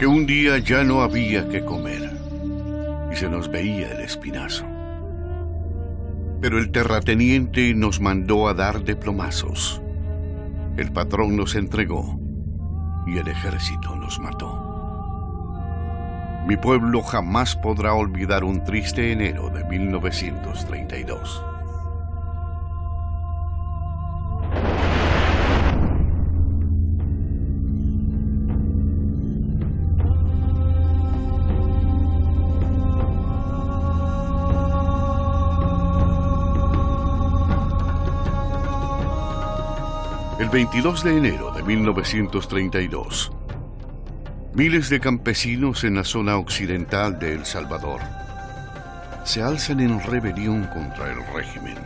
que un día ya no había que comer y se nos veía el espinazo. Pero el terrateniente nos mandó a dar de plomazos. El patrón nos entregó y el ejército nos mató. Mi pueblo jamás podrá olvidar un triste enero de 1932. El 22 de enero de 1932, miles de campesinos en la zona occidental de El Salvador se alzan en rebelión contra el régimen.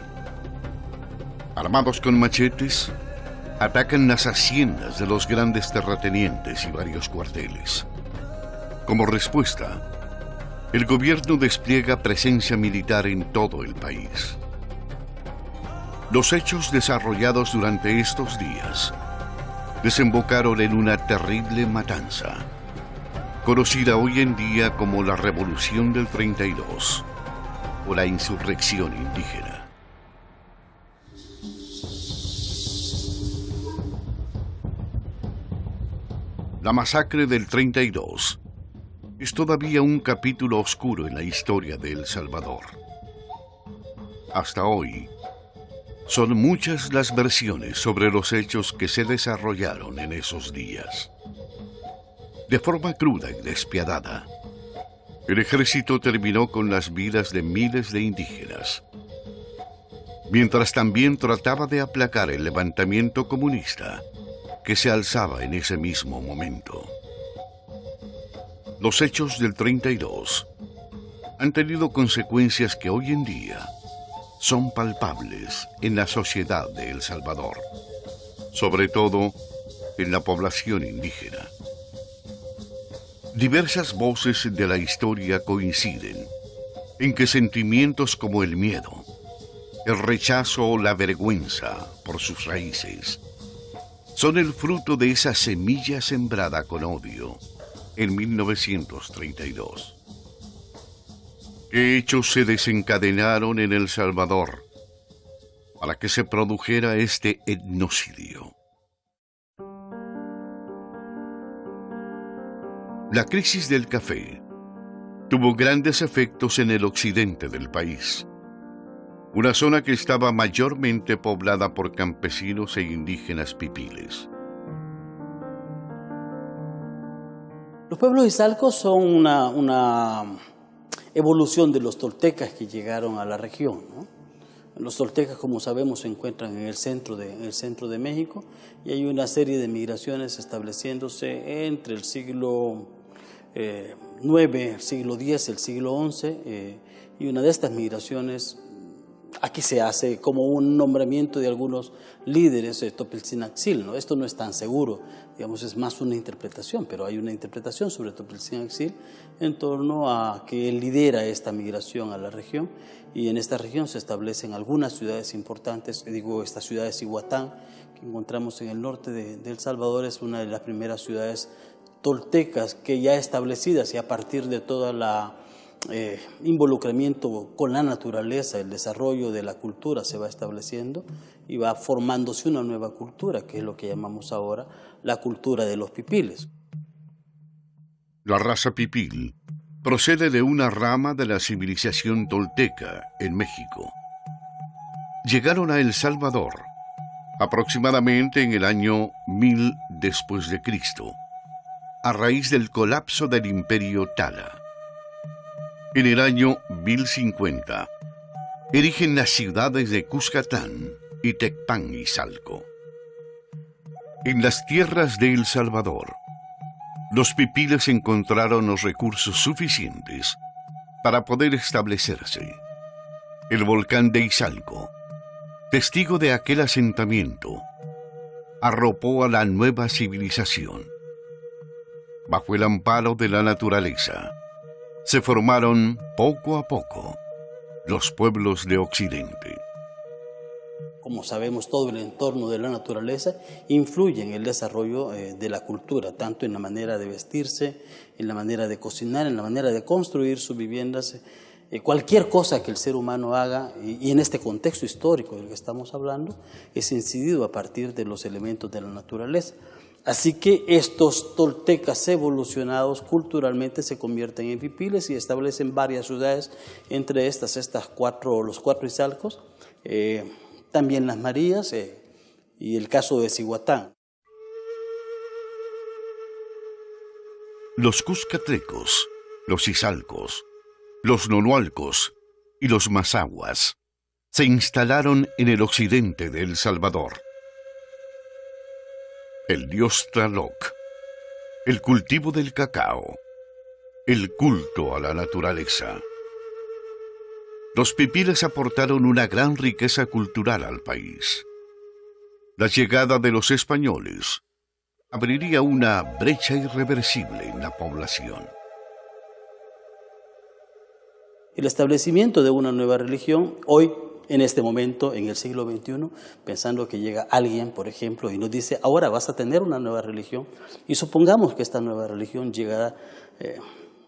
Armados con machetes, atacan las haciendas de los grandes terratenientes y varios cuarteles. Como respuesta, el gobierno despliega presencia militar en todo el país. Los hechos desarrollados durante estos días desembocaron en una terrible matanza, conocida hoy en día como la Revolución del 32 o la insurrección indígena. La masacre del 32 es todavía un capítulo oscuro en la historia de El Salvador. Hasta hoy, son muchas las versiones sobre los hechos que se desarrollaron en esos días. De forma cruda y despiadada, el ejército terminó con las vidas de miles de indígenas, mientras también trataba de aplacar el levantamiento comunista que se alzaba en ese mismo momento. Los hechos del 32 han tenido consecuencias que hoy en día son palpables en la sociedad de El Salvador, sobre todo en la población indígena. Diversas voces de la historia coinciden en que sentimientos como el miedo, el rechazo o la vergüenza por sus raíces son el fruto de esa semilla sembrada con odio en 1932. ¿Qué hechos se desencadenaron en El Salvador para que se produjera este etnocidio? La crisis del café tuvo grandes efectos en el occidente del país, una zona que estaba mayormente poblada por campesinos e indígenas pipiles. Los pueblos izalcos son una evolución de los toltecas que llegaron a la región, ¿no? Los toltecas, como sabemos, se encuentran en el centro de México, y hay una serie de migraciones estableciéndose entre el siglo IX, el siglo X, el siglo XI, y una de estas migraciones, aquí se hace como un nombramiento de algunos líderes de Topiltzin-Axil, ¿no? Esto no es tan seguro, digamos, es más una interpretación, pero hay una interpretación sobre Topiltzin-Axil en torno a que él lidera esta migración a la región, y en esta región se establecen algunas ciudades importantes. Digo, esta ciudad de Cihuatán, que encontramos en el norte de El Salvador, es una de las primeras ciudades toltecas que ya establecidas, y a partir de toda la involucramiento con la naturaleza, el desarrollo de la cultura se va estableciendo y va formándose una nueva cultura, que es lo que llamamos ahora la cultura de los pipiles. La raza pipil procede de una rama de la civilización tolteca en México. Llegaron a El Salvador aproximadamente en el año 1000 después de Cristo, a raíz del colapso del Imperio Tala. En el año 1050, erigen las ciudades de Cuscatán y Tecpan Izalco. En las tierras de El Salvador, los pipiles encontraron los recursos suficientes para poder establecerse. El volcán de Izalco, testigo de aquel asentamiento, arropó a la nueva civilización. Bajo el amparo de la naturaleza, se formaron poco a poco los pueblos de Occidente. como sabemos, todo el entorno de la naturaleza influye en el desarrollo de la cultura, tanto en la manera de vestirse, en la manera de cocinar, en la manera de construir sus viviendas. Cualquier cosa que el ser humano haga, y en este contexto histórico del que estamos hablando, es incidido a partir de los elementos de la naturaleza. Así que estos toltecas evolucionados culturalmente se convierten en pipiles y establecen varias ciudades, entre estas los cuatro Izalcos, también las Marías y el caso de Cihuatán. Los cuscatlecos, los Izalcos, los nonualcos y los mazahuas se instalaron en el occidente de El Salvador. El dios Tlaloc, el cultivo del cacao, el culto a la naturaleza. Los pipiles aportaron una gran riqueza cultural al país. La llegada de los españoles abriría una brecha irreversible en la población. El establecimiento de una nueva religión, hoy, en este momento, en el siglo XXI, pensando que llega alguien, por ejemplo, y nos dice, ahora vas a tener una nueva religión, y supongamos que esta nueva religión llegara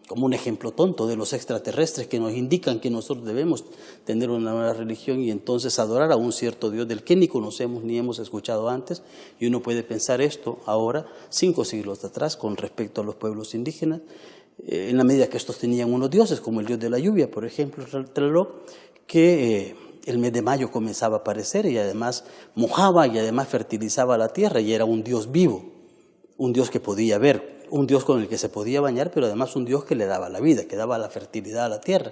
como un ejemplo tonto de los extraterrestres que nos indican que nosotros debemos tener una nueva religión y entonces adorar a un cierto Dios del que ni conocemos ni hemos escuchado antes, y uno puede pensar esto ahora, 5 siglos atrás, con respecto a los pueblos indígenas, en la medida que estos tenían unos dioses, como el dios de la lluvia, por ejemplo, Tlaloc, que el mes de mayo comenzaba a aparecer y además mojaba y además fertilizaba la tierra y era un dios vivo, un dios que podía ver, un dios con el que se podía bañar, pero además un dios que le daba la vida, que daba la fertilidad a la tierra.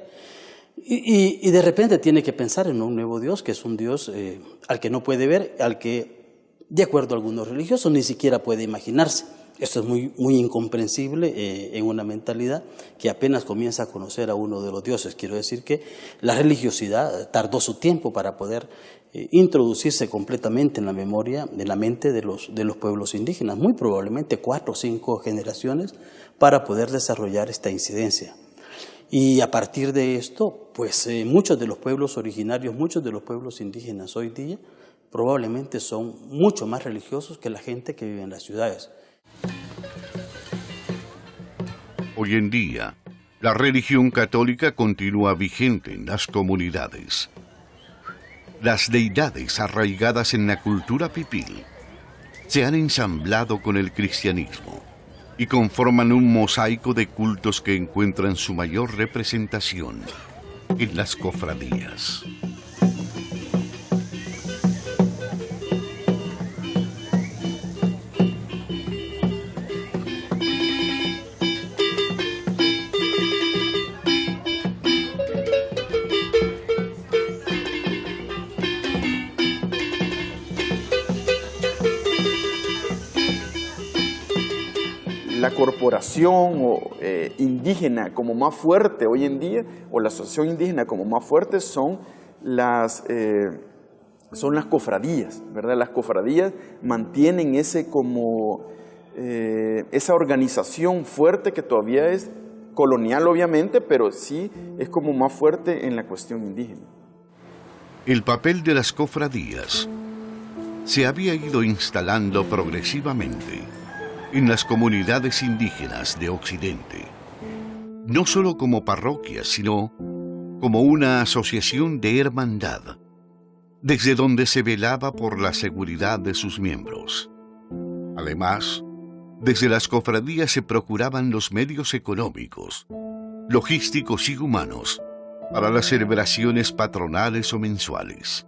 Y de repente tiene que pensar en un nuevo dios, que es un dios al que no puede ver, al que, de acuerdo a algunos religiosos, ni siquiera puede imaginarse. Esto es muy incomprensible en una mentalidad que apenas comienza a conocer a uno de los dioses. Quiero decir que la religiosidad tardó su tiempo para poder introducirse completamente en la memoria, en la mente de los pueblos indígenas, muy probablemente 4 o 5 generaciones para poder desarrollar esta incidencia. Y a partir de esto, pues muchos de los pueblos originarios, muchos de los pueblos indígenas hoy día, probablemente son mucho más religiosos que la gente que vive en las ciudades. Hoy en día, la religión católica continúa vigente en las comunidades. Las deidades arraigadas en la cultura pipil se han ensamblado con el cristianismo y conforman un mosaico de cultos que encuentran su mayor representación en las cofradías. La corporación indígena como más fuerte hoy en día, o la asociación indígena como más fuerte, son las cofradías, ¿verdad? Las cofradías mantienen esa organización fuerte que todavía es colonial, obviamente, pero sí es como más fuerte en la cuestión indígena. El papel de las cofradías se había ido instalando progresivamente en las comunidades indígenas de Occidente, no solo como parroquias, sino como una asociación de hermandad, desde donde se velaba por la seguridad de sus miembros. Además, desde las cofradías se procuraban los medios económicos, logísticos y humanos para las celebraciones patronales o mensuales.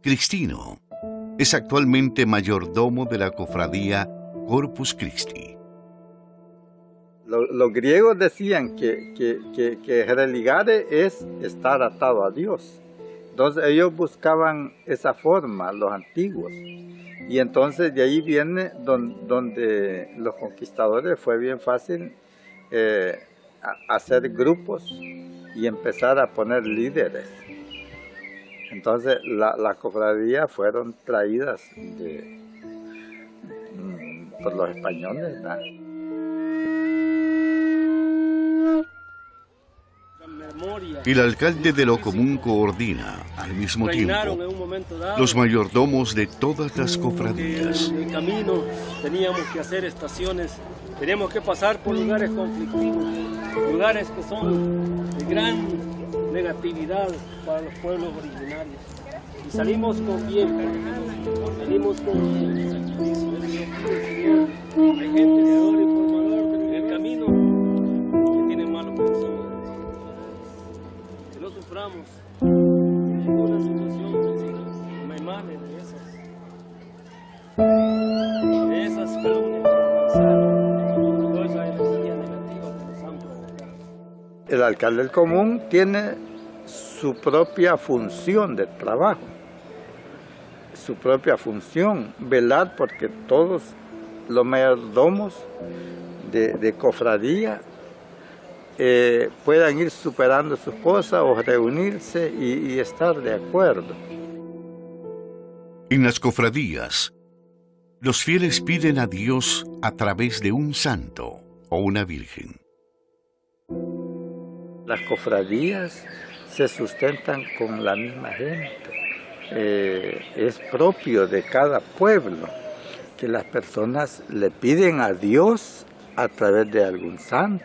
Cristino es actualmente mayordomo de la cofradía Corpus Christi. Los griegos decían que religare es estar atado a Dios. Entonces ellos buscaban esa forma, los antiguos. Y entonces de ahí viene donde los conquistadores fue bien fácil hacer grupos y empezar a poner líderes. Entonces las cofradías fueron traídas por los españoles, ¿no? El alcalde de lo común coordina, al mismo tiempo, los mayordomos de todas las cofradías. En el camino teníamos que hacer estaciones, teníamos que pasar por lugares conflictivos, lugares que son de gran negatividad para los pueblos originarios. Y salimos con bien, salimos con sacrificio. Hay gente de valor y formador en el camino que tiene malos pensamientos. Que no suframos ninguna situación que me emane de esas calumnias que pasaron, toda esa energía negativa que nos han provocado. El alcalde del común tiene su propia función de trabajo, su propia función, velar porque todos los mayordomos de cofradía puedan ir superando sus cosas o reunirse y estar de acuerdo. En las cofradías, los fieles piden a Dios a través de un santo o una virgen. Las cofradías se sustentan con la misma gente. Es propio de cada pueblo que las personas le piden a Dios a través de algún santo.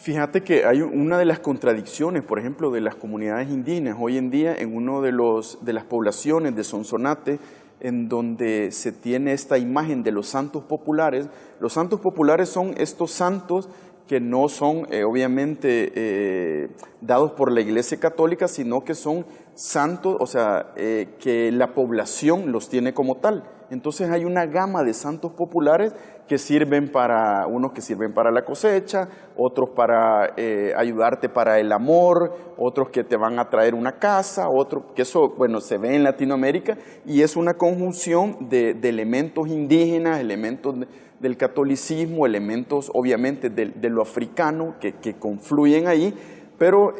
Fíjate que hay una de las contradicciones, por ejemplo, de las comunidades indígenas hoy en día en una de las poblaciones de Sonsonate, en donde se tiene esta imagen de los santos populares. Los santos populares son estos santos que no son obviamente dados por la Iglesia Católica, sino que son santos, o sea, que la población los tiene como tal. Entonces hay una gama de santos populares que sirven para, unos que sirven para la cosecha, otros para ayudarte para el amor, otros que te van a traer una casa, otros que eso, bueno, se ve en Latinoamérica y es una conjunción de elementos indígenas, elementos del catolicismo, elementos obviamente de lo africano que confluyen ahí, pero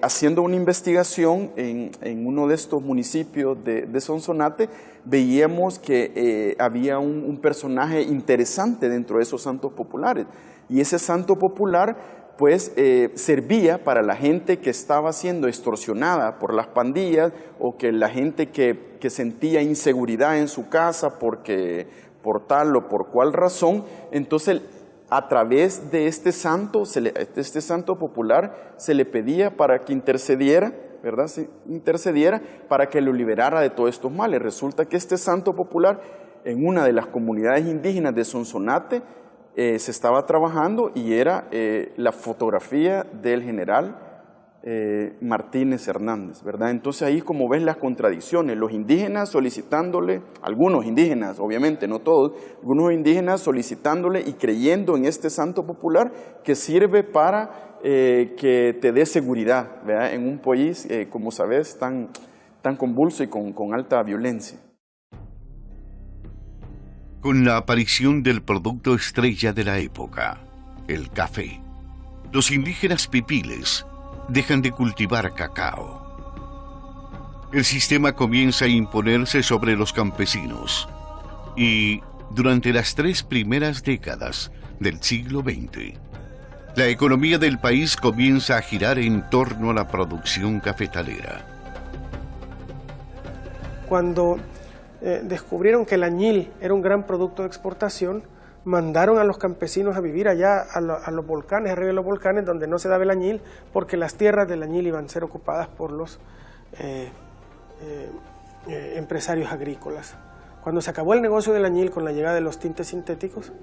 haciendo una investigación en uno de estos municipios de Sonsonate, veíamos que había un personaje interesante dentro de esos santos populares. Y ese santo popular, pues, servía para la gente que estaba siendo extorsionada por las pandillas o que la gente que sentía inseguridad en su casa por tal o por cual razón. Entonces, a través de este santo popular, se le pedía para que intercediera, ¿verdad? Se intercediera para que lo liberara de todos estos males. Resulta que este santo popular, en una de las comunidades indígenas de Sonsonate, se estaba trabajando y era la fotografía del general Martínez Hernández, ¿verdad? Entonces ahí como ves las contradicciones, los indígenas solicitándole, algunos indígenas, obviamente no todos, algunos indígenas solicitándole y creyendo en este santo popular que sirve para que te dé seguridad, ¿verdad? En un país, como sabes, tan convulso y con alta violencia. Con la aparición del producto estrella de la época, el café, los indígenas pipiles dejan de cultivar cacao. El sistema comienza a imponerse sobre los campesinos y durante las 3 primeras décadas del siglo XX, la economía del país comienza a girar en torno a la producción cafetalera. Cuando descubrieron que el añil era un gran producto de exportación, mandaron a los campesinos a vivir allá a los volcanes, arriba de los volcanes, donde no se daba el añil, porque las tierras del añil iban a ser ocupadas por los empresarios agrícolas. Cuando se acabó el negocio del añil con la llegada de los tintes sintéticos,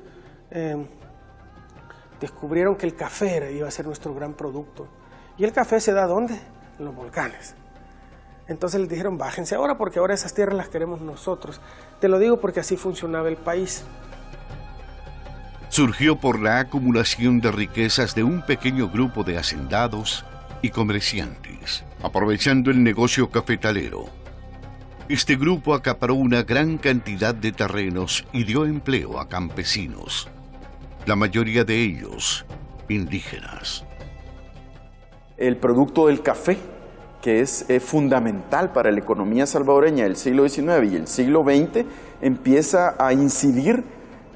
descubrieron que el café iba a ser nuestro gran producto. ¿Y el café se da dónde? En los volcanes. Entonces les dijeron, bájense ahora porque ahora esas tierras las queremos nosotros. Te lo digo porque así funcionaba el país. Surgió por la acumulación de riquezas de un pequeño grupo de hacendados y comerciantes, aprovechando el negocio cafetalero. Este grupo acaparó una gran cantidad de terrenos y dio empleo a campesinos, la mayoría de ellos indígenas. El producto del café, que es fundamental para la economía salvadoreña del siglo XIX y el siglo XX, empieza a incidir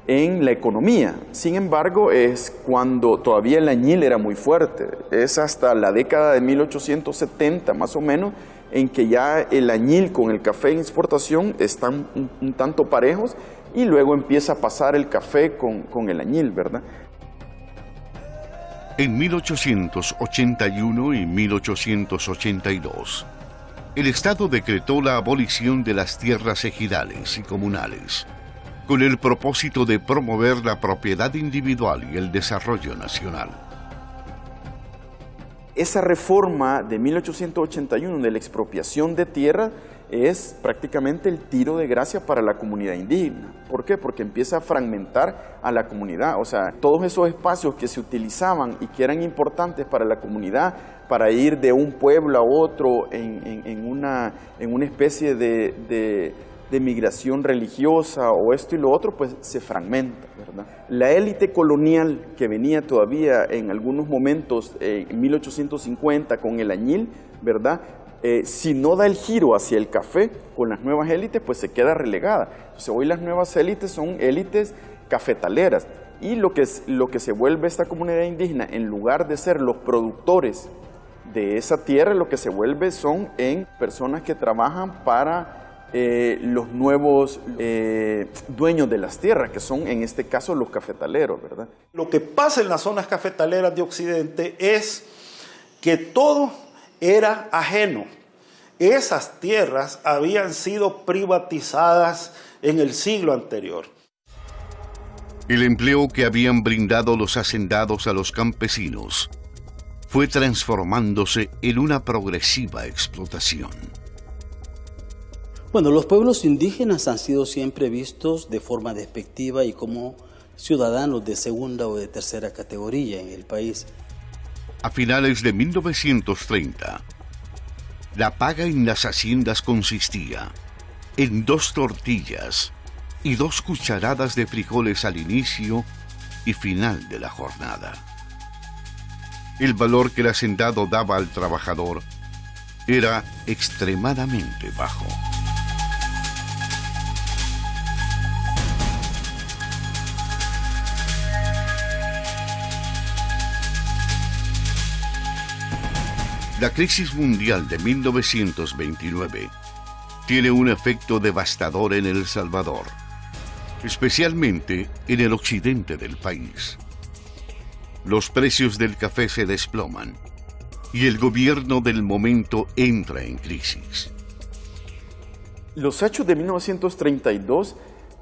en la economía. Sin embargo, es cuando todavía el añil era muy fuerte. Es hasta la década de 1870 más o menos en que ya el añil con el café en exportación están un tanto parejos y luego empieza a pasar el café con el añil, ¿verdad? En 1881 y 1882, el Estado decretó la abolición de las tierras ejidales y comunales, con el propósito de promover la propiedad individual y el desarrollo nacional. Esa reforma de 1881 de la expropiación de tierra es prácticamente el tiro de gracia para la comunidad indígena. ¿Por qué? Porque empieza a fragmentar a la comunidad. O sea, todos esos espacios que se utilizaban y que eran importantes para la comunidad, para ir de un pueblo a otro en una especie de migración religiosa o esto y lo otro, pues se fragmenta, ¿verdad? La élite colonial que venía todavía en algunos momentos, en 1850 con el añil, ¿verdad? Si no da el giro hacia el café con las nuevas élites, pues se queda relegada. Entonces, hoy las nuevas élites son élites cafetaleras y lo que se vuelve esta comunidad indígena, en lugar de ser los productores de esa tierra, lo que se vuelve son en personas que trabajan para los nuevos dueños de las tierras, que son en este caso los cafetaleros, ¿verdad? Lo que pasa en las zonas cafetaleras de Occidente es que todo era ajeno. Esas tierras habían sido privatizadas en el siglo anterior. El empleo que habían brindado los hacendados a los campesinos fue transformándose en una progresiva explotación. Bueno, los pueblos indígenas han sido siempre vistos de forma despectiva y como ciudadanos de segunda o de tercera categoría en el país. A finales de 1930, la paga en las haciendas consistía en 2 tortillas y 2 cucharadas de frijoles al inicio y final de la jornada. El valor que el hacendado daba al trabajador era extremadamente bajo. La crisis mundial de 1929 tiene un efecto devastador en El Salvador, especialmente en el occidente del país. Los precios del café se desploman y el gobierno del momento entra en crisis. Los hechos de 1932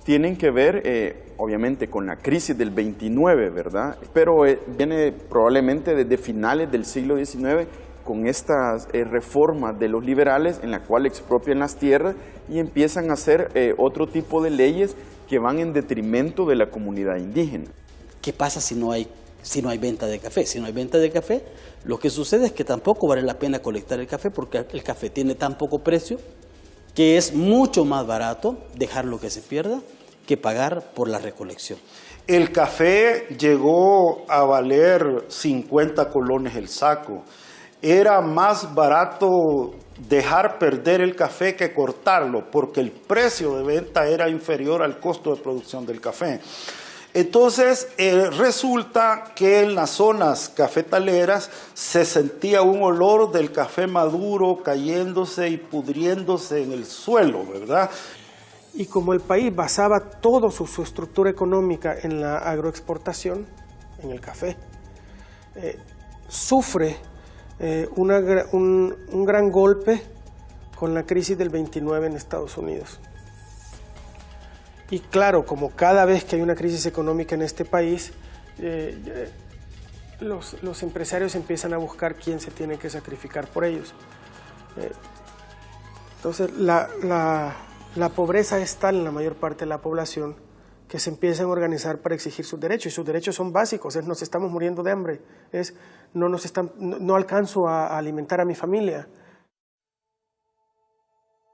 tienen que ver, obviamente, con la crisis del 29, ¿verdad? Pero viene probablemente desde finales del siglo XIX, con estas reformas de los liberales en la cual expropian las tierras y empiezan a hacer otro tipo de leyes que van en detrimento de la comunidad indígena. ¿Qué pasa si no hay venta de café? Si no hay venta de café, lo que sucede es que tampoco vale la pena colectar el café porque el café tiene tan poco precio que es mucho más barato dejarlo que se pierda que pagar por la recolección. El café llegó a valer 50 colones el saco. Era más barato dejar perder el café que cortarlo, porque el precio de venta era inferior al costo de producción del café. Entonces, resulta que en las zonas cafetaleras se sentía un olor del café maduro cayéndose y pudriéndose en el suelo, ¿verdad? Y como el país basaba toda su estructura económica en la agroexportación, en el café, sufre un gran golpe con la crisis del 29 en Estados Unidos. Y claro, como cada vez que hay una crisis económica en este país, los empresarios empiezan a buscar quién se tiene que sacrificar por ellos. Entonces, la pobreza es tal en la mayor parte de la población que se empiezan a organizar para exigir sus derechos, y sus derechos son básicos, es nos estamos muriendo de hambre, es no alcanzo a alimentar a mi familia.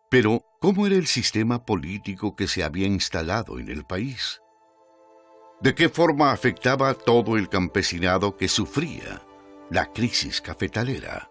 Pero ¿Cómo era el sistema político que se había instalado en el país? ¿De qué forma afectaba a todo el campesinado que sufría la crisis cafetalera?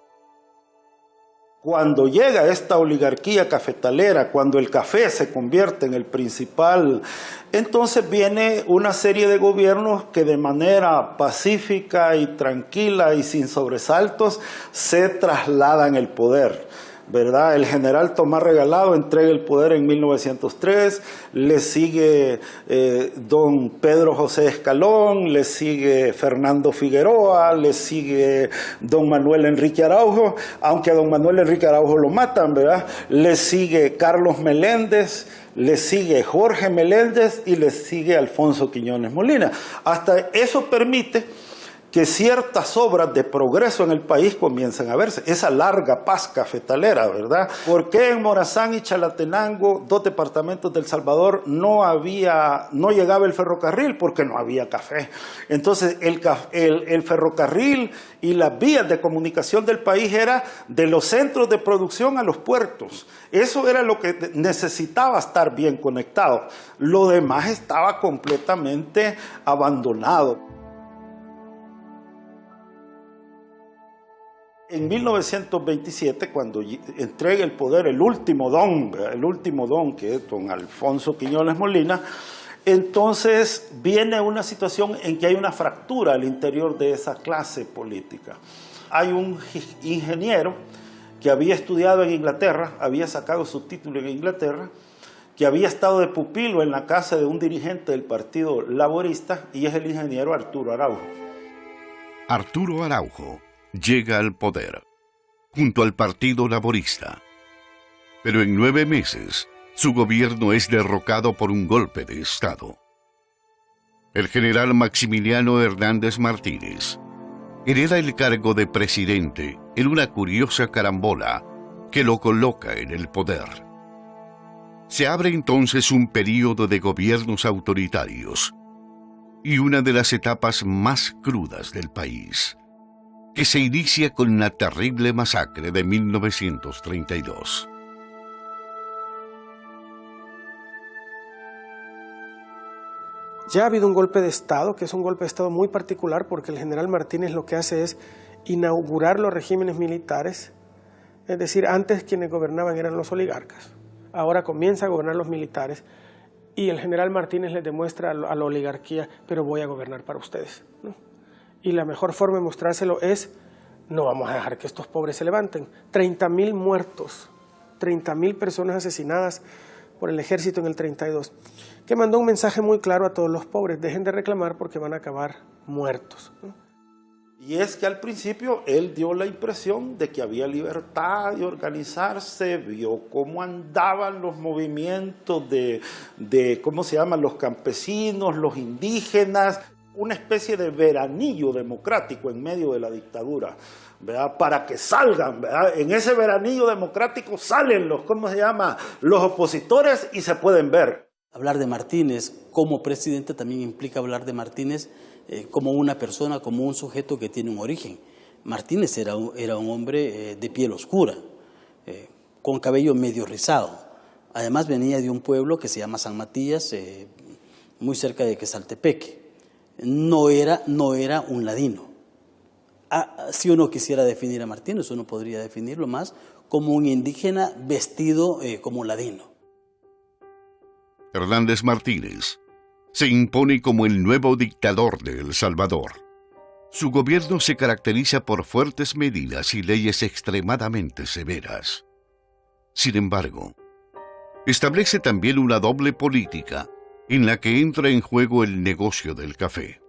Cuando llega esta oligarquía cafetalera, cuando el café se convierte en el principal, entonces viene una serie de gobiernos que de manera pacífica y tranquila y sin sobresaltos se trasladan el poder, ¿verdad? El general Tomás Regalado entrega el poder en 1903, le sigue don Pedro José Escalón, le sigue Fernando Figueroa, le sigue don Manuel Enrique Araujo, aunque a don Manuel Enrique Araujo lo matan, ¿verdad? Le sigue Carlos Meléndez, le sigue Jorge Meléndez y le sigue Alfonso Quiñones Molina. Hasta eso permite que ciertas obras de progreso en el país comiencen a verse. Esa larga paz cafetalera, ¿verdad? ¿Por qué en Morazán y Chalatenango, 2 departamentos del Salvador, no llegaba el ferrocarril? Porque no había café. Entonces, el ferrocarril y las vías de comunicación del país era de los centros de producción a los puertos. Eso era lo que necesitaba estar bien conectado. Lo demás estaba completamente abandonado. En 1927, cuando entrega el poder el último don, que es don Alfonso Quiñones Molina, entonces viene una situación en que hay una fractura al interior de esa clase política. Hay un ingeniero que había estudiado en Inglaterra, había sacado su título en Inglaterra, que había estado de pupilo en la casa de un dirigente del Partido Laborista, y es el ingeniero Arturo Araujo. Arturo Araujo llega al poder, junto al Partido Laborista. Pero en 9 meses, su gobierno es derrocado por un golpe de Estado. El general Maximiliano Hernández Martínez hereda el cargo de presidente en una curiosa carambola que lo coloca en el poder. Se abre entonces un período de gobiernos autoritarios y una de las etapas más crudas del país, que se inicia con la terrible masacre de 1932. Ya ha habido un golpe de Estado, que es un golpe de Estado muy particular, porque el general Martínez lo que hace es inaugurar los regímenes militares. Es decir, antes quienes gobernaban eran los oligarcas. Ahora comienza a gobernar los militares y el general Martínez les demuestra a la oligarquía, pero voy a gobernar para ustedes, ¿no? Y la mejor forma de mostrárselo es: no vamos a dejar que estos pobres se levanten. 30.000 muertos, 30.000 personas asesinadas por el ejército en el 32, que mandó un mensaje muy claro a todos los pobres: dejen de reclamar porque van a acabar muertos, ¿no? Y es que al principio él dio la impresión de que había libertad de organizarse, vio cómo andaban los movimientos de ¿cómo se llaman?, los campesinos, los indígenas, una especie de veranillo democrático en medio de la dictadura, ¿verdad? Para que salgan, ¿verdad? En ese veranillo democrático salen los, ¿cómo se llama?, los opositores y se pueden ver. Hablar de Martínez como presidente también implica hablar de Martínez como una persona, como un sujeto que tiene un origen. Martínez era un hombre de piel oscura, con cabello medio rizado. Además venía de un pueblo que se llama San Matías, muy cerca de Quesaltepeque. No era un ladino. Si uno quisiera definir a Martínez, uno podría definirlo más como un indígena vestido como ladino. Hernández Martínez se impone como el nuevo dictador de El Salvador. Su gobierno se caracteriza por fuertes medidas y leyes extremadamente severas. Sin embargo, establece también una doble política en la que entra en juego el negocio del café.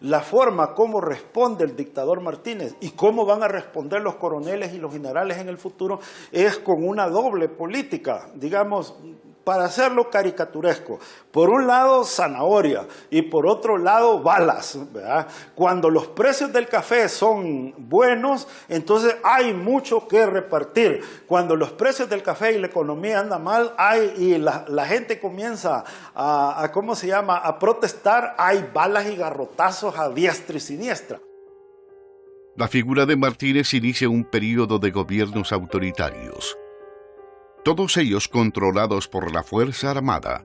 La forma como responde el dictador Martínez y cómo van a responder los coroneles y los generales en el futuro es con una doble política, digamos, para hacerlo caricaturesco. Por un lado, zanahoria, y por otro lado, balas, ¿verdad? Cuando los precios del café son buenos, entonces hay mucho que repartir. Cuando los precios del café y la economía andan mal, y la gente comienza ¿cómo se llama?, a protestar, hay balas y garrotazos a diestra y siniestra. La figura de Martínez inicia un período de gobiernos autoritarios. todos ellos controlados por la Fuerza Armada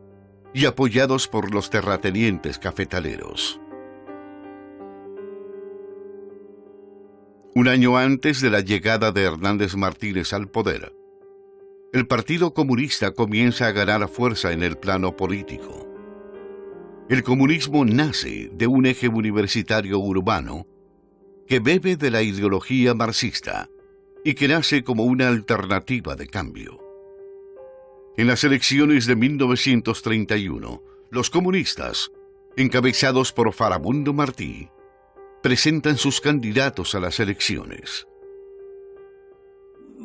y apoyados por los terratenientes cafetaleros. Un año antes de la llegada de Hernández Martínez al poder, el Partido Comunista comienza a ganar fuerza en el plano político. El comunismo nace de un eje universitario urbano que bebe de la ideología marxista y que nace como una alternativa de cambio. En las elecciones de 1931, los comunistas, encabezados por Farabundo Martí, presentan sus candidatos a las elecciones.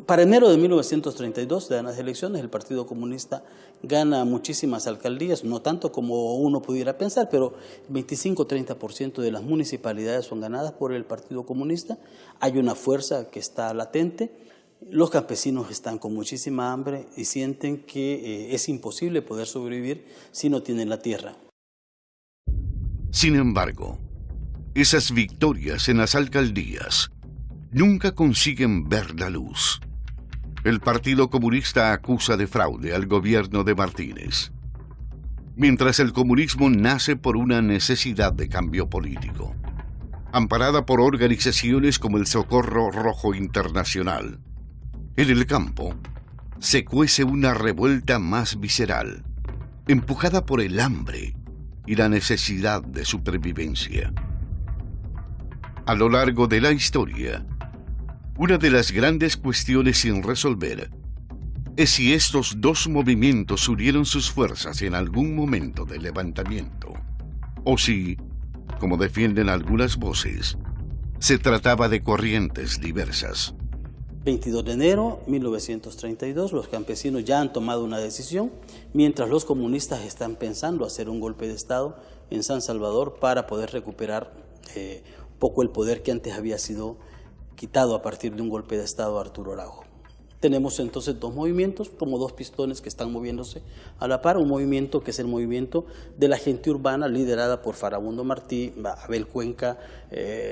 Para enero de 1932, de las elecciones, el Partido Comunista gana muchísimas alcaldías, no tanto como uno pudiera pensar, pero 25-30% de las municipalidades son ganadas por el Partido Comunista. Hay una fuerza que está latente. Los campesinos están con muchísima hambre y sienten que es imposible poder sobrevivir si no tienen la tierra. Sin embargo, esas victorias en las alcaldías nunca consiguen ver la luz. El Partido Comunista acusa de fraude al gobierno de Martínez, mientras el comunismo nace por una necesidad de cambio político. Amparada por organizaciones como el Socorro Rojo Internacional, en el campo se cuece una revuelta más visceral, empujada por el hambre y la necesidad de supervivencia. A lo largo de la historia, una de las grandes cuestiones sin resolver es si estos dos movimientos unieron sus fuerzas en algún momento del levantamiento, o si, como defienden algunas voces, se trataba de corrientes diversas. 22 de enero de 1932, los campesinos ya han tomado una decisión, mientras los comunistas están pensando hacer un golpe de Estado en San Salvador para poder recuperar un poco el poder que antes había sido quitado a partir de un golpe de Estado a Arturo Araujo. Tenemos entonces dos movimientos, como dos pistones que están moviéndose a la par, un movimiento que es el movimiento de la gente urbana liderada por Farabundo Martí, Abel Cuenca,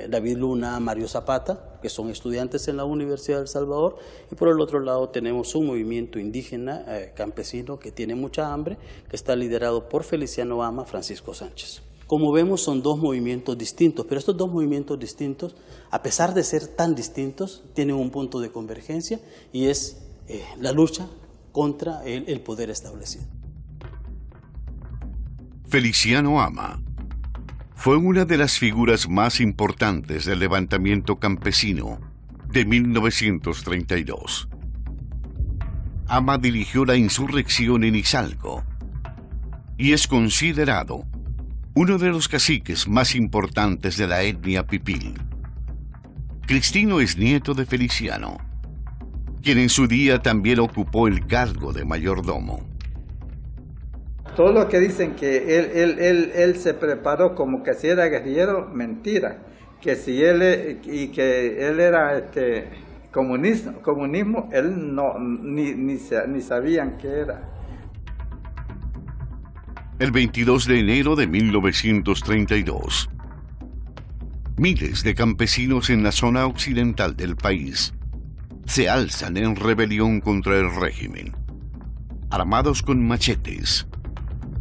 David Luna, Mario Zapata, que son estudiantes en la Universidad de El Salvador, y por el otro lado tenemos un movimiento indígena, campesino, que tiene mucha hambre, que está liderado por Feliciano Ama, Francisco Sánchez. Como vemos, son dos movimientos distintos, pero estos dos movimientos distintos, a pesar de ser tan distintos, tienen un punto de convergencia y es la lucha contra el poder establecido. Feliciano Ama fue una de las figuras más importantes del levantamiento campesino de 1932. Ama dirigió la insurrección en Izalco y es considerado uno de los caciques más importantes de la etnia pipil. Cristino es nieto de Feliciano, quien en su día también ocupó el cargo de mayordomo. Todo lo que dicen que él se preparó como que si era guerrillero, mentira. Que si él era comunismo, él no ni sabían qué era. El 22 de enero de 1932, miles de campesinos en la zona occidental del país se alzan en rebelión contra el régimen. Armados con machetes,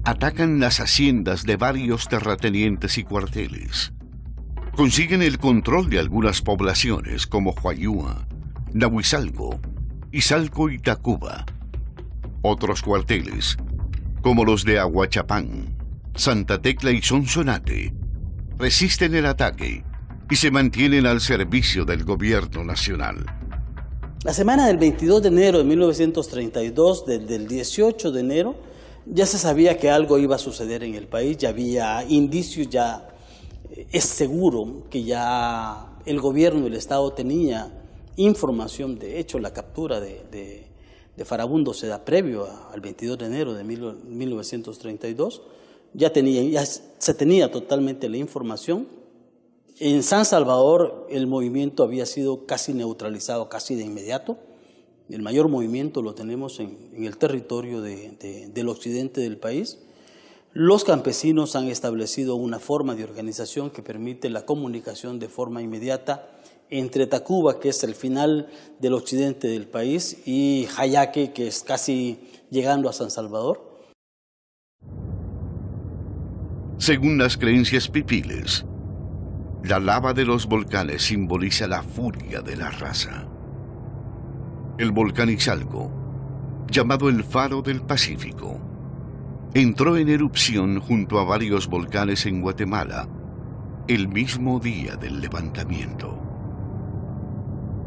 atacan las haciendas de varios terratenientes y cuarteles. Consiguen el control de algunas poblaciones como Huayúa, Nahuizalco, Izalco y Tacuba. Otros cuarteles, como los de Aguachapán, Santa Tecla y Sonsonate, resisten el ataque y se mantienen al servicio del gobierno nacional. La semana del 22 de enero de 1932, desde el 18 de enero, ya se sabía que algo iba a suceder en el país, ya había indicios, ya es seguro que ya el gobierno y el Estado tenía información. De hecho, la captura de Farabundo se da previo al 22 de enero de 1932, ya se tenía totalmente la información. En San Salvador el movimiento había sido casi neutralizado, casi de inmediato. El mayor movimiento lo tenemos en el territorio del occidente del país. Los campesinos han establecido una forma de organización que permite la comunicación de forma inmediata entre Tacuba, que es el final del occidente del país, y Jayaque, que es casi llegando a San Salvador. Según las creencias pipiles, la lava de los volcanes simboliza la furia de la raza. El volcán Izalco, llamado el Faro del Pacífico, entró en erupción junto a varios volcanes en Guatemala el mismo día del levantamiento.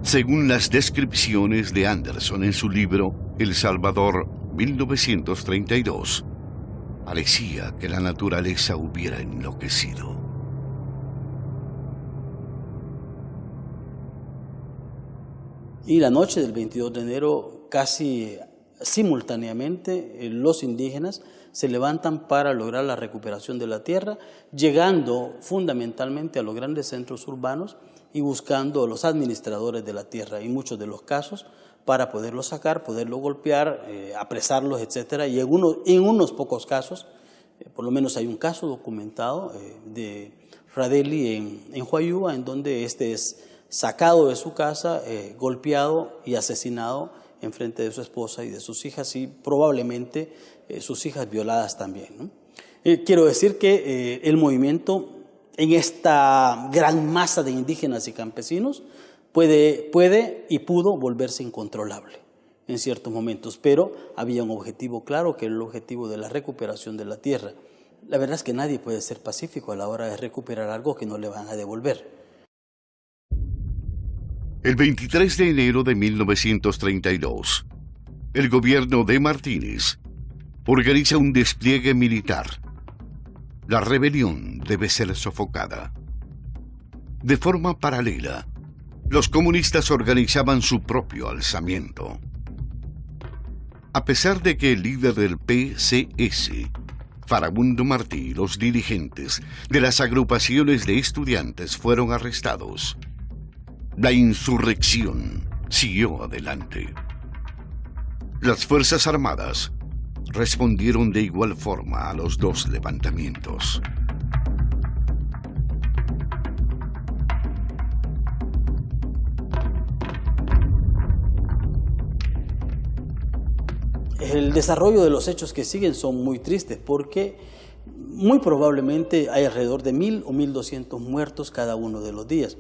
Según las descripciones de Anderson en su libro El Salvador, 1932, parecía que la naturaleza hubiera enloquecido. Y la noche del 22 de enero, casi simultáneamente, los indígenas se levantan para lograr la recuperación de la tierra, llegando fundamentalmente a los grandes centros urbanos y buscando a los administradores de la tierra, en muchos de los casos, para poderlos sacar, poderlos golpear, apresarlos, etc. Y en unos pocos casos, por lo menos hay un caso documentado de Fradeli en Huayúa, en donde este es sacado de su casa, golpeado y asesinado en frente de su esposa y de sus hijas, y probablemente sus hijas violadas también, ¿no? Quiero decir que el movimiento en esta gran masa de indígenas y campesinos puede y pudo volverse incontrolable en ciertos momentos, pero había un objetivo claro, que era el objetivo de la recuperación de la tierra. La verdad es que nadie puede ser pacífico a la hora de recuperar algo que no le van a devolver. El 23 de enero de 1932, el gobierno de Martínez organiza un despliegue militar. La rebelión debe ser sofocada. De forma paralela, los comunistas organizaban su propio alzamiento. A pesar de que el líder del PCS, Farabundo Martí, y los dirigentes de las agrupaciones de estudiantes fueron arrestados, la insurrección siguió adelante. Las Fuerzas Armadas respondieron de igual forma a los dos levantamientos. El desarrollo de los hechos que siguen son muy tristes, porque muy probablemente hay alrededor de 1.000 o 1.200 muertos cada uno de los días.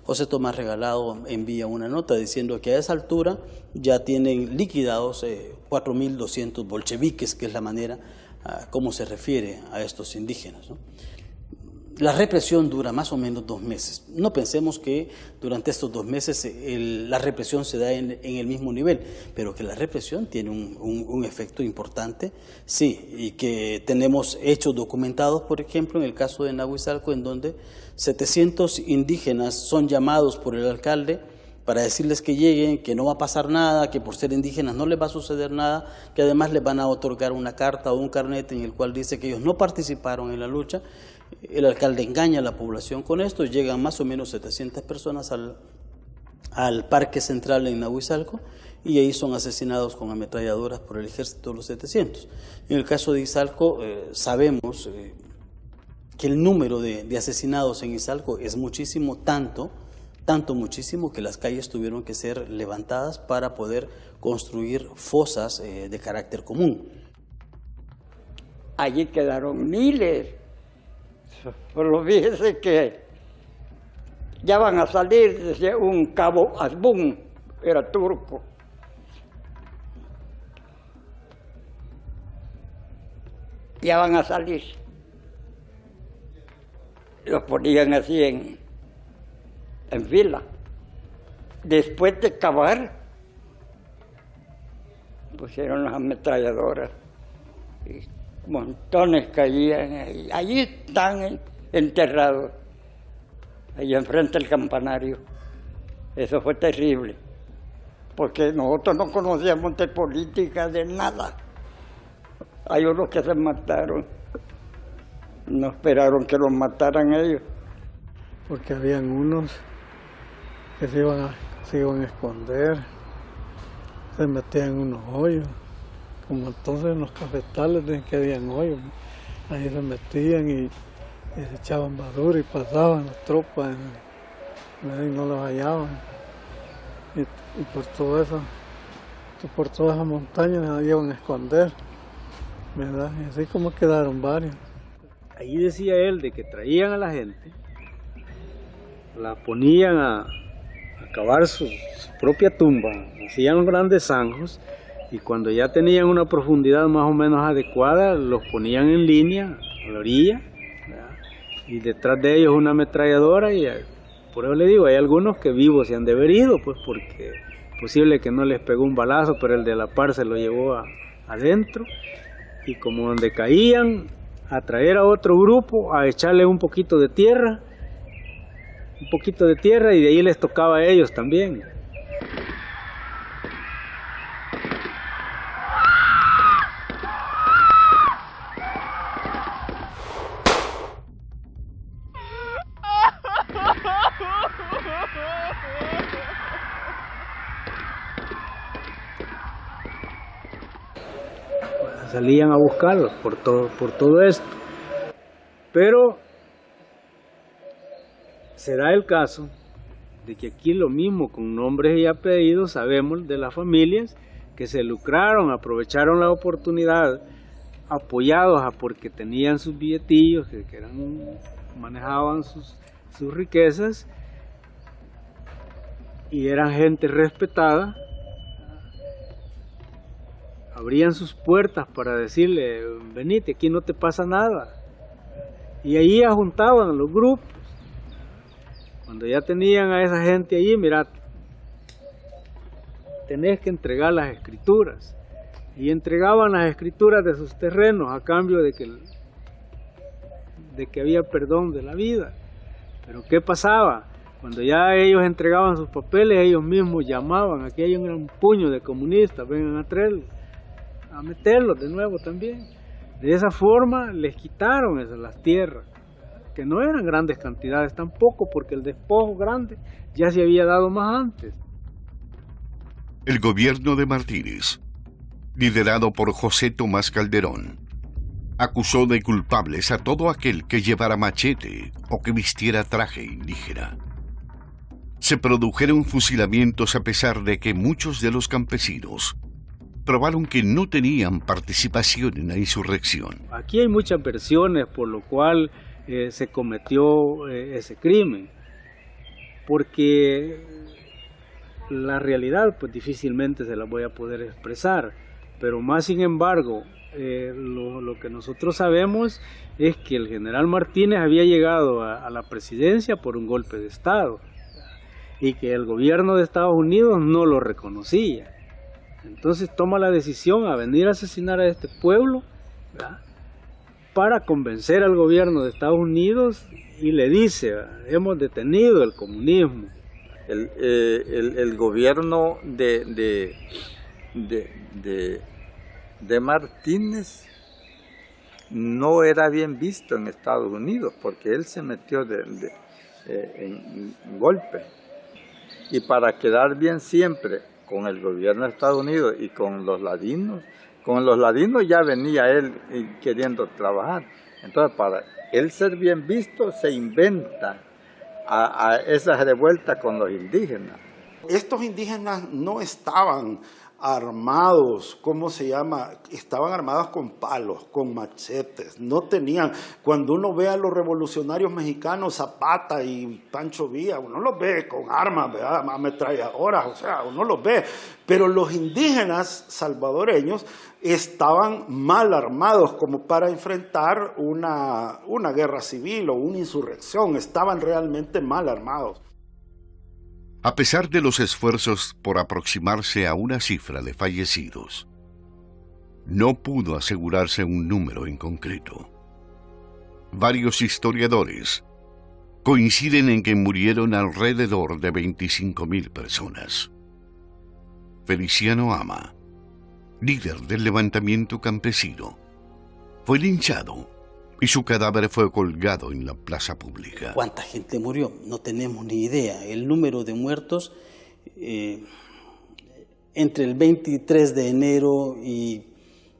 José Tomás Regalado envía una nota diciendo que a esa altura ya tienen liquidados 4.200 bolcheviques, que es la manera como se refiere a estos indígenas, ¿no? La represión dura más o menos 2 meses. No pensemos que durante estos 2 meses la represión se da en el mismo nivel, pero que la represión tiene un efecto importante, sí, y que tenemos hechos documentados, por ejemplo, en el caso de Nahuizalco, en donde 700 indígenas son llamados por el alcalde para decirles que lleguen, que no va a pasar nada, que por ser indígenas no les va a suceder nada, que además les van a otorgar una carta o un carnet en el cual dice que ellos no participaron en la lucha. El alcalde engaña a la población con esto, llegan más o menos 700 personas al Parque Central en Nahuizalco y ahí son asesinados con ametralladoras por el ejército de los 700. En el caso de Izalco sabemos que el número de asesinados en Izalco es muchísimo, tanto muchísimo que las calles tuvieron que ser levantadas para poder construir fosas de carácter común. Allí quedaron miles. Pero fíjese que ya van a salir, decía un cabo Azbún, era turco. Ya van a salir. Los ponían así en fila. Después de cavar, pusieron las ametralladoras. Y montones caían ahí. Allí están enterrados, ahí enfrente del campanario. Eso fue terrible, porque nosotros no conocíamos de política, de nada. Hay unos que se mataron, no esperaron que los mataran ellos. Porque habían unos que se iban a esconder, se metían en unos hoyos. Como entonces en los cafetales de que habían hoyos, ahí se metían y se echaban basura y pasaban las tropas ¿verdad? Y no los hallaban. Y por todo eso, por todas las montañas se iban a esconder, ¿verdad? Y así como quedaron varios. Ahí decía él de que traían a la gente, la ponían a cavar su propia tumba, hacían grandes zanjos y cuando ya tenían una profundidad más o menos adecuada, los ponían en línea a la orilla, ¿verdad? Y detrás de ellos una ametralladora y por eso le digo, hay algunos que vivos se han de haber ido, pues porque es posible que no les pegó un balazo, pero el de la par se lo llevó adentro y como donde caían, a traer a otro grupo, a echarle un poquito de tierra y de ahí les tocaba a ellos también. Salían a buscarlos por todo esto. Pero se da el caso de que aquí lo mismo, con nombres y apellidos, sabemos de las familias que se lucraron, aprovecharon la oportunidad, apoyados a porque tenían sus billetillos, que manejaban sus riquezas, y eran gente respetada, abrían sus puertas para decirle, venite, aquí no te pasa nada. Y ahí juntaban a los grupos. Cuando ya tenían a esa gente allí, mira, tenés que entregar las escrituras. Y entregaban las escrituras de sus terrenos a cambio de que había perdón de la vida. Pero ¿qué pasaba? Cuando ya ellos entregaban sus papeles, ellos mismos llamaban, aquí hay un gran puño de comunistas, vengan a traerlos, a meterlos de nuevo también. De esa forma les quitaron las tierras, que no eran grandes cantidades tampoco, porque el despojo grande ya se había dado más antes. El gobierno de Martínez, liderado por José Tomás Calderón, acusó de culpables a todo aquel que llevara machete o que vistiera traje indígena. Se produjeron fusilamientos a pesar de que muchos de los campesinos probaron que no tenían participación en la insurrección. Aquí hay muchas versiones por lo cual se cometió ese crimen, porque la realidad pues difícilmente se la voy a poder expresar, pero más sin embargo lo que nosotros sabemos es que el general Martínez había llegado a la presidencia por un golpe de Estado y que el gobierno de Estados Unidos no lo reconocía. Entonces toma la decisión a venir a asesinar a este pueblo, ¿verdad?, para convencer al gobierno de Estados Unidos y le dice, hemos detenido el comunismo. El gobierno de Martínez no era bien visto en Estados Unidos porque él se metió en golpe. Y para quedar bien siempre con el gobierno de Estados Unidos y con los ladinos ya venía él queriendo trabajar. Entonces, para él ser bien visto, se inventa a esa revuelta con los indígenas. Estos indígenas no estaban armados, ¿cómo se llama? Estaban armados con palos, con machetes, no tenían, cuando uno ve a los revolucionarios mexicanos, Zapata y Pancho Villa, uno los ve con armas, ¿verdad?, ametralladoras, o sea, uno los ve, pero los indígenas salvadoreños estaban mal armados como para enfrentar una guerra civil o una insurrección, estaban realmente mal armados. A pesar de los esfuerzos por aproximarse a una cifra de fallecidos, no pudo asegurarse un número en concreto. Varios historiadores coinciden en que murieron alrededor de 25.000 personas. Feliciano Ama, líder del levantamiento campesino, fue linchado y su cadáver fue colgado en la plaza pública. ¿Cuánta gente murió? No tenemos ni idea. El número de muertos entre el 23 de enero y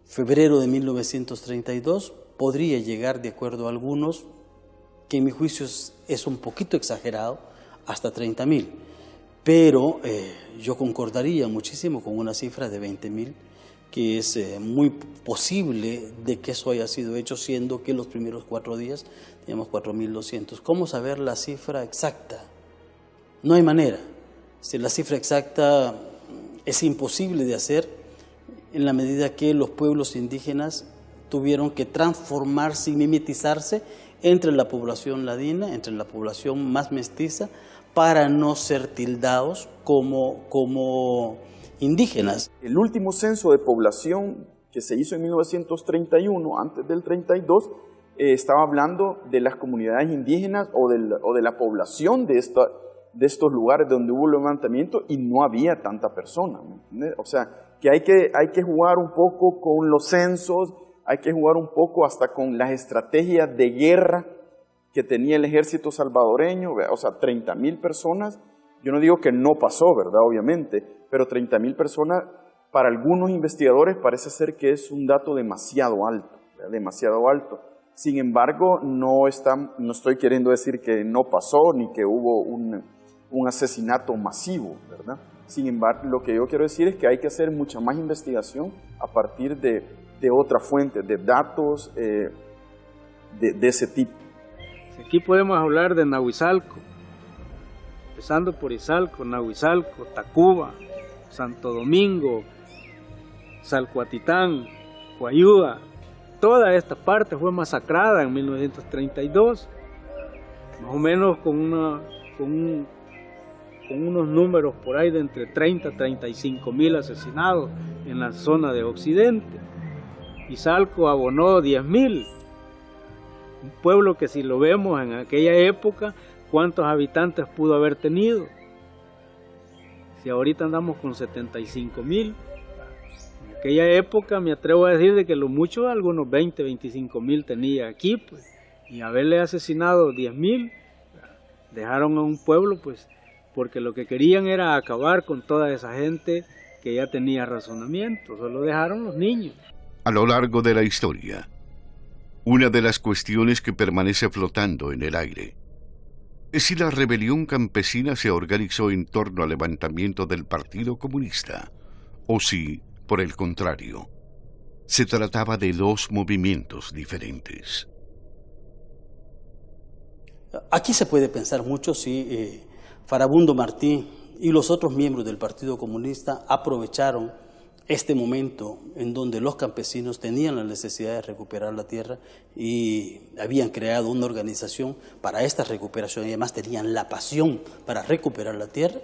febrero de 1932 podría llegar, de acuerdo a algunos, que en mi juicio es un poquito exagerado, hasta 30.000. Pero yo concordaría muchísimo con una cifra de 20.000, que es muy posible de que eso haya sido hecho, siendo que los primeros 4 días teníamos 4.200. ¿Cómo saber la cifra exacta? No hay manera. Si la cifra exacta es imposible de hacer, en la medida que los pueblos indígenas tuvieron que transformarse y mimetizarse entre la población ladina, entre la población más mestiza, para no ser tildados como indígenas. El último censo de población que se hizo en 1931, antes del 32, estaba hablando de las comunidades indígenas o de la población de estos lugares donde hubo levantamiento, y no había tanta persona, ¿me entiendes? O sea, que hay que jugar un poco con los censos, hay que jugar un poco hasta con las estrategias de guerra que tenía el ejército salvadoreño. O sea, 30.000 personas, yo no digo que no pasó, ¿verdad? Obviamente, pero 30.000 personas para algunos investigadores parece ser que es un dato demasiado alto, ¿verdad? Demasiado alto. Sin embargo, no estoy queriendo decir que no pasó ni que hubo un asesinato masivo, ¿verdad? Sin embargo, lo que yo quiero decir es que hay que hacer mucha más investigación a partir de otras fuentes, de datos de ese tipo. Aquí podemos hablar de Nahuizalco, empezando por Izalco, Nahuizalco, Tacuba, Santo Domingo, Salcuatitán, Guayúa. Toda esta parte fue masacrada en 1932, más o menos con unos números por ahí de entre 30 a 35.000 asesinados en la zona de Occidente. Izalco abonó 10.000, un pueblo que, si lo vemos en aquella época, ¿cuántos habitantes pudo haber tenido? Si ahorita andamos con 75.000, en aquella época me atrevo a decir de que lo mucho algunos 20, 25.000 tenía aquí, pues, y haberle asesinado 10.000, dejaron a un pueblo, pues, porque lo que querían era acabar con toda esa gente que ya tenía razonamiento, solo dejaron los niños. A lo largo de la historia, una de las cuestiones que permanece flotando en el aire es si la rebelión campesina se organizó en torno al levantamiento del Partido Comunista, o si, por el contrario, se trataba de dos movimientos diferentes. Aquí se puede pensar mucho si Farabundo Martí y los otros miembros del Partido Comunista aprovecharon este momento en donde los campesinos tenían la necesidad de recuperar la tierra y habían creado una organización para esta recuperación, y además tenían la pasión para recuperar la tierra,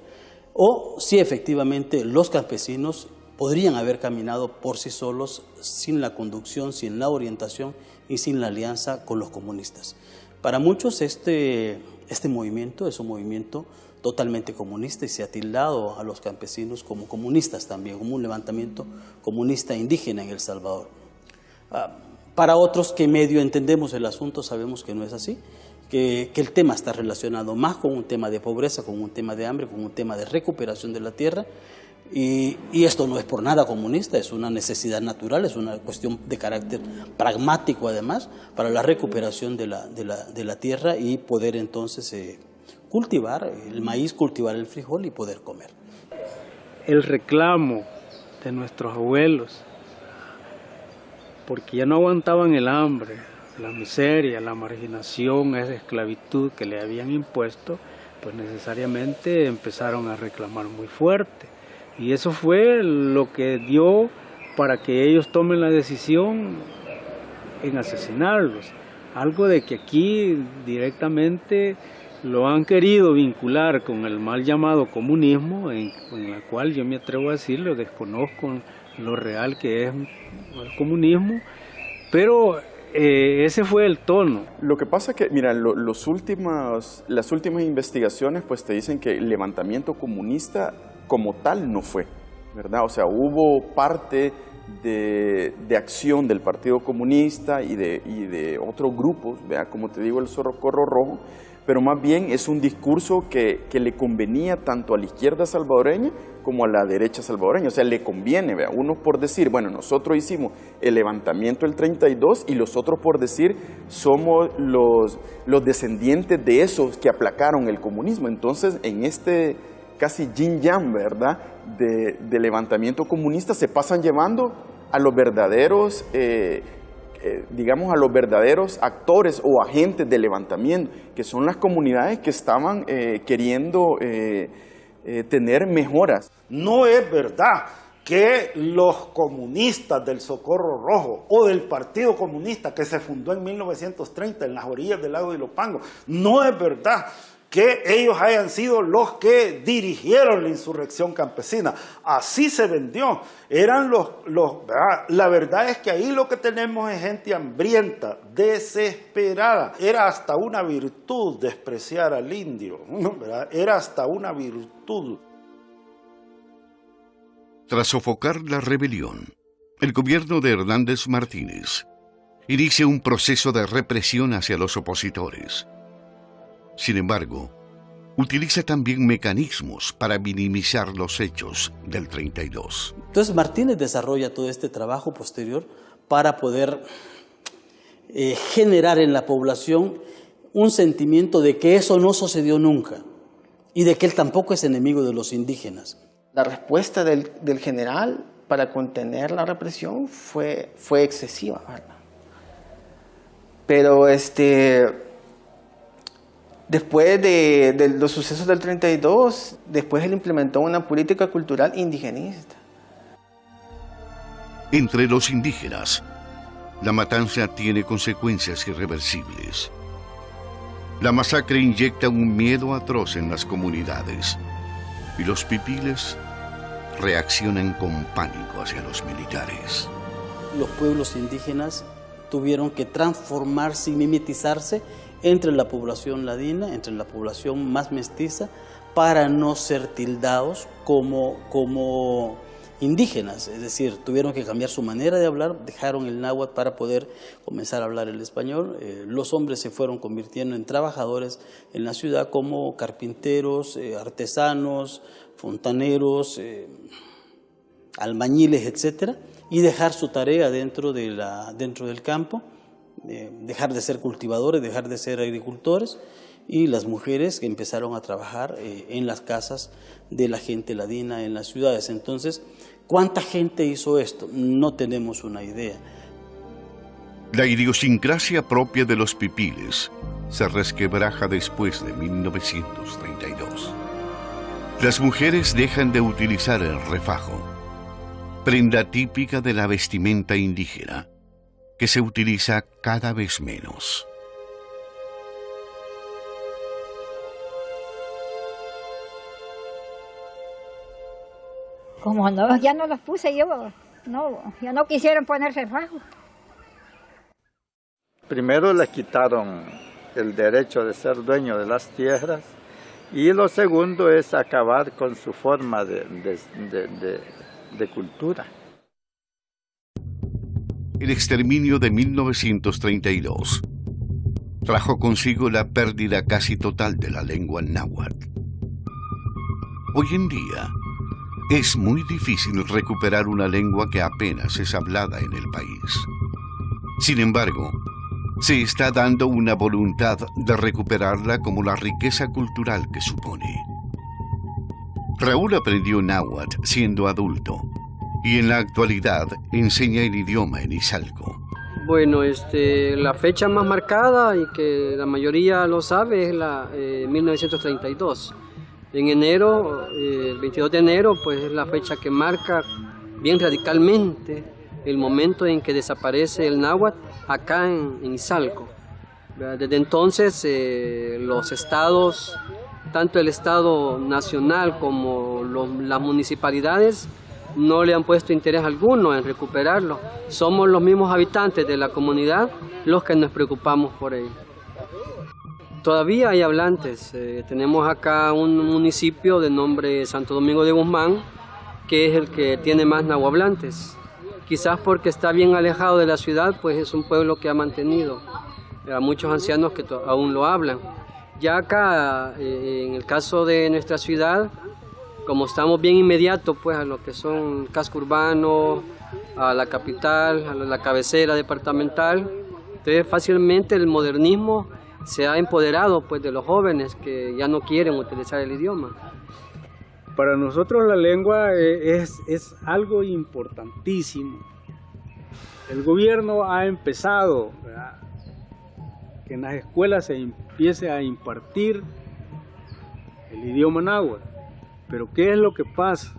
o si efectivamente los campesinos podrían haber caminado por sí solos, sin la conducción, sin la orientación y sin la alianza con los comunistas. Para muchos este movimiento es un movimiento totalmente comunista, y se ha tildado a los campesinos como comunistas también, como un levantamiento comunista indígena en El Salvador. Para otros que medio entendemos el asunto, sabemos que no es así, que el tema está relacionado más con un tema de pobreza, con un tema de hambre, con un tema de recuperación de la tierra, y esto no es por nada comunista, es una necesidad natural, es una cuestión de carácter pragmático además, para la recuperación de la tierra y poder entonces cultivar el maíz, cultivar el frijol y poder comer. El reclamo de nuestros abuelos, porque ya no aguantaban el hambre, la miseria, la marginación, esa esclavitud que le habían impuesto, pues necesariamente empezaron a reclamar muy fuerte. Y eso fue lo que dio para que ellos tomen la decisión en asesinarlos. Algo de que aquí directamente lo han querido vincular con el mal llamado comunismo, en la cual yo me atrevo a decirlo, desconozco lo real que es el comunismo, pero ese fue el tono. Lo que pasa que, mira, las últimas investigaciones pues te dicen que el levantamiento comunista como tal no fue, ¿verdad? O sea, hubo parte de acción del Partido Comunista y de otros grupos, ¿verdad? Como te digo, el Socorro Rojo, pero más bien es un discurso que le convenía tanto a la izquierda salvadoreña como a la derecha salvadoreña. O sea, le conviene, ¿vea? Uno por decir, bueno, nosotros hicimos el levantamiento del 32 y los otros por decir, somos los descendientes de esos que aplacaron el comunismo. Entonces, en este casi yin-yang, ¿verdad?, de levantamiento comunista, se pasan llevando a los verdaderos, digamos, a los verdaderos actores o agentes del levantamiento, que son las comunidades que estaban queriendo tener mejoras. No es verdad que los comunistas del Socorro Rojo o del Partido Comunista que se fundó en 1930 en las orillas del lago de Ilopango, no es verdad que ellos hayan sido los que dirigieron la insurrección campesina. Así se vendió. Eran ¿verdad? La verdad es que ahí lo que tenemos es gente hambrienta, desesperada. Era hasta una virtud despreciar al indio, ¿verdad? Era hasta una virtud. Tras sofocar la rebelión, el gobierno de Hernández Martínez inicia un proceso de represión hacia los opositores. Sin embargo, utiliza también mecanismos para minimizar los hechos del 32. Entonces Martínez desarrolla todo este trabajo posterior para poder generar en la población un sentimiento de que eso no sucedió nunca y de que él tampoco es enemigo de los indígenas. La respuesta del general para contener la represión fue excesiva, ¿verdad? Pero después de los sucesos del 32, después él implementó una política cultural indigenista. Entre los indígenas, la matanza tiene consecuencias irreversibles. La masacre inyecta un miedo atroz en las comunidades y los pipiles reaccionan con pánico hacia los militares. Los pueblos indígenas tuvieron que transformarse y mimetizarse entre la población ladina, entre la población más mestiza, para no ser tildados como indígenas. Es decir, tuvieron que cambiar su manera de hablar, dejaron el náhuatl para poder comenzar a hablar el español. Los hombres se fueron convirtiendo en trabajadores en la ciudad como carpinteros, artesanos, fontaneros, albañiles, etc. Y dejar su tarea dentro del campo. Dejar de ser cultivadores, dejar de ser agricultores, y las mujeres que empezaron a trabajar en las casas de la gente ladina en las ciudades. Entonces, ¿cuánta gente hizo esto? No tenemos una idea. La idiosincrasia propia de los pipiles se resquebraja después de 1932. Las mujeres dejan de utilizar el refajo, prenda típica de la vestimenta indígena, que se utiliza cada vez menos. Como no, ya no los puse yo, ya no quisieron ponerse fajo. Primero les quitaron el derecho de ser dueño de las tierras, y lo segundo es acabar con su forma de cultura. El exterminio de 1932 trajo consigo la pérdida casi total de la lengua náhuatl. Hoy en día es muy difícil recuperar una lengua que apenas es hablada en el país. Sin embargo, se está dando una voluntad de recuperarla como la riqueza cultural que supone. Raúl aprendió náhuatl siendo adulto y en la actualidad enseña el idioma en Izalco. Bueno, la fecha más marcada y que la mayoría lo sabe es la 1932. En enero, el 22 de enero, pues es la fecha que marca bien radicalmente el momento en que desaparece el náhuatl acá en Izalco. Desde entonces los estados, tanto el estado nacional como las municipalidades, no le han puesto interés alguno en recuperarlo. Somos los mismos habitantes de la comunidad los que nos preocupamos por ello. Todavía hay hablantes. Tenemos acá un municipio de nombre Santo Domingo de Guzmán, que es el que tiene más nahuablantes. Quizás porque está bien alejado de la ciudad, pues es un pueblo que ha mantenido a muchos ancianos que aún lo hablan. Ya acá, en el caso de nuestra ciudad, como estamos bien inmediatos pues, a lo que son casco urbano, a la capital, a la cabecera departamental, entonces fácilmente el modernismo se ha empoderado pues, de los jóvenes que ya no quieren utilizar el idioma. Para nosotros la lengua es algo importantísimo. El gobierno ha empezado, ¿verdad?, que en las escuelas se empiece a impartir el idioma náhuatl. Pero ¿qué es lo que pasa?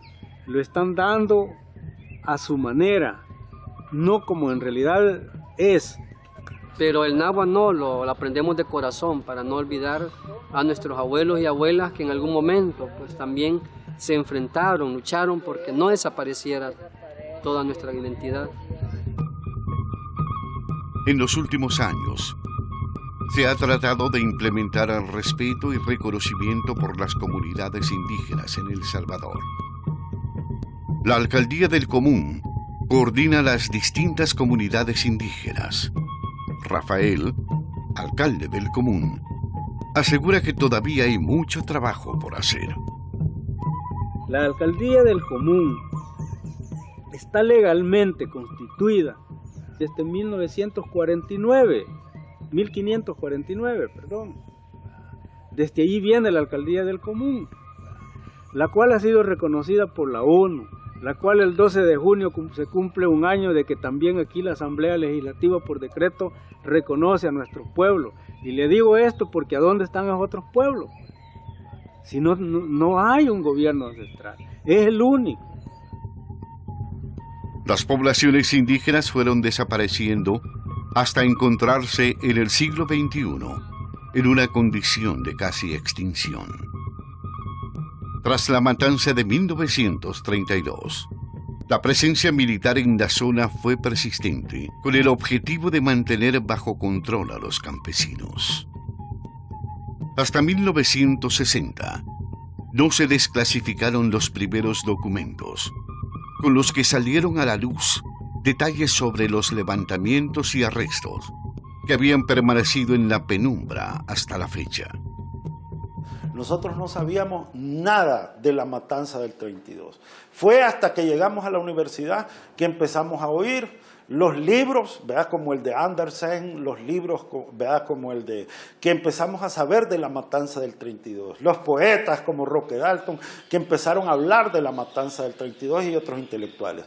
Lo están dando a su manera, no como en realidad es. Pero el náhuatl no, lo aprendemos de corazón para no olvidar a nuestros abuelos y abuelas que en algún momento pues también se enfrentaron, lucharon porque no desapareciera toda nuestra identidad. En los últimos años, se ha tratado de implementar el respeto y reconocimiento por las comunidades indígenas en El Salvador. La Alcaldía del Común coordina las distintas comunidades indígenas. Rafael, alcalde del Común, asegura que todavía hay mucho trabajo por hacer. La Alcaldía del Común está legalmente constituida desde 1549, perdón. Desde allí viene la Alcaldía del Común, la cual ha sido reconocida por la ONU, la cual el 12 de junio se cumple un año de que también aquí la Asamblea Legislativa por decreto reconoce a nuestro pueblo. Y le digo esto porque ¿a dónde están los otros pueblos? Si no hay un gobierno ancestral, es el único. Las poblaciones indígenas fueron desapareciendo hasta encontrarse en el siglo XXI en una condición de casi extinción. Tras la matanza de 1932, la presencia militar en la zona fue persistente, con el objetivo de mantener bajo control a los campesinos. Hasta 1960, no se desclasificaron los primeros documentos, con los que salieron a la luz detalles sobre los levantamientos y arrestos que habían permanecido en la penumbra hasta la fecha. Nosotros no sabíamos nada de la matanza del 32. Fue hasta que llegamos a la universidad que empezamos a oír los libros, ¿verdad?, como el de Andersen, los libros, ¿verdad?, como el de... que empezamos a saber de la matanza del 32. Los poetas como Roque Dalton, que empezaron a hablar de la matanza del 32 y otros intelectuales.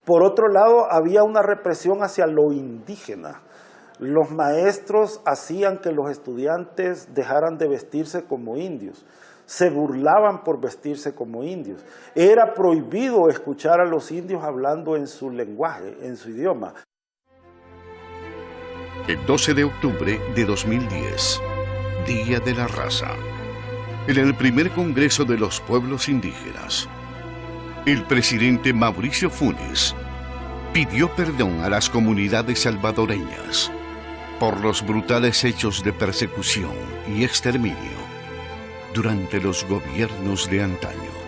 Por otro lado, había una represión hacia lo indígena. Los maestros hacían que los estudiantes dejaran de vestirse como indios. Se burlaban por vestirse como indios. Era prohibido escuchar a los indios hablando en su lenguaje, en su idioma. El 12 de octubre de 2010, Día de la Raza. En el primer Congreso de los Pueblos Indígenas, el presidente Mauricio Funes pidió perdón a las comunidades salvadoreñas por los brutales hechos de persecución y exterminio durante los gobiernos de antaño.